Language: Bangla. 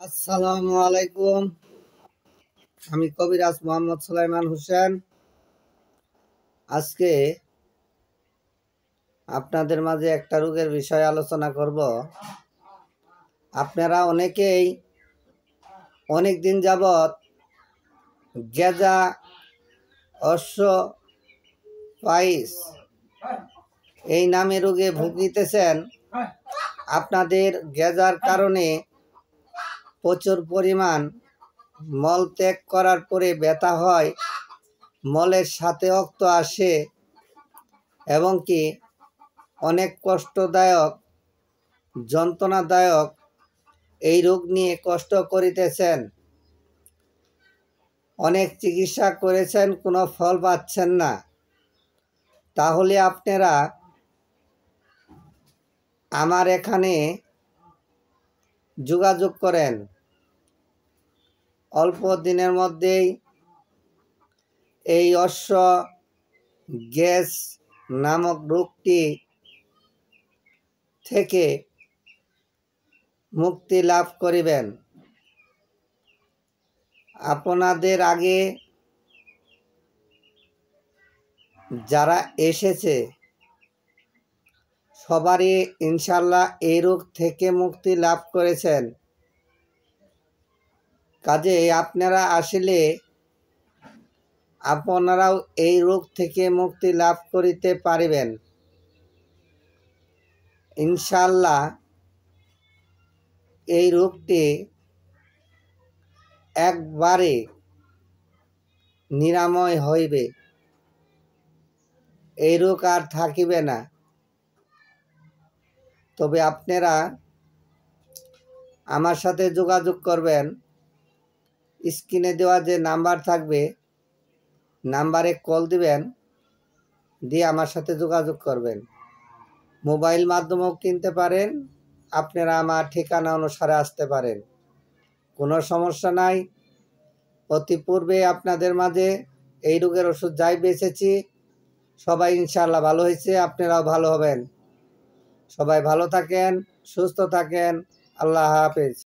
আসসালামু আলাইকুম। আমি কবিরাজ মোহাম্মদ সুলাইমান হোসেন। আজকে আপনাদের মাঝে একটা রোগের বিষয়ে আলোচনা করব। আপনারা অনেকেই অনেক দিন যাবৎ গেজা, অশ্ব পাইস এই নামে রোগে ভুগিতেছেন। আপনাদের গেজার কারণে প্রচুর পরিমাণ মল ত্যাগ করার পরে ব্যথা হয়, মলের সাথে রক্ত আসে এবং কি অনেক কষ্টদায়ক, যন্ত্রণাদায়ক এই রোগ নিয়ে কষ্ট করিতেছেন। অনেক চিকিৎসা করেছেন, কোনো ফল পাচ্ছেন না। তাহলে আপনারা আমার এখানে যোগাযোগ করেন। অল্প দিনের মধ্যেই এই অশ্ব গ্যাস নামক রোগটি থেকে মুক্তি লাভ করিবেন। আপনাদের আগে যারা এসেছে সবারই ইনশাল্লাহ এই রোগ থেকে মুক্তি লাভ করেছেন। কাজেই আপনারা আসলে আপনারাও এই রোগ থেকে মুক্তি লাভ করিতে পারিবেন ইনশাল্লাহ। এই রোগটি একবারে নিরাময় হইবে, এই রোগ আর থাকিবে না। তবে আপনারা আমার সাথে যোগাযোগ করবেন। স্ক্রিনে দেওয়া যে নাম্বার থাকবে, নাম্বারে কল দিবেন, দিয়ে আমার সাথে যোগাযোগ করবেন। মোবাইল মাধ্যমেও কিনতে পারেন, আপনারা আমার ঠিকানা অনুসারে আসতে পারেন, কোনো সমস্যা নাই। অতি পূর্বে আপনাদের মাঝে এই রোগের ওষুধ যাই বেঁচেছি, সবাই ইনশাআল্লাহ ভালো হয়েছে, আপনারাও ভালো হবেন। সবাই ভালো থাকেন, সুস্থ থাকেন। আল্লাহ হাফেজ।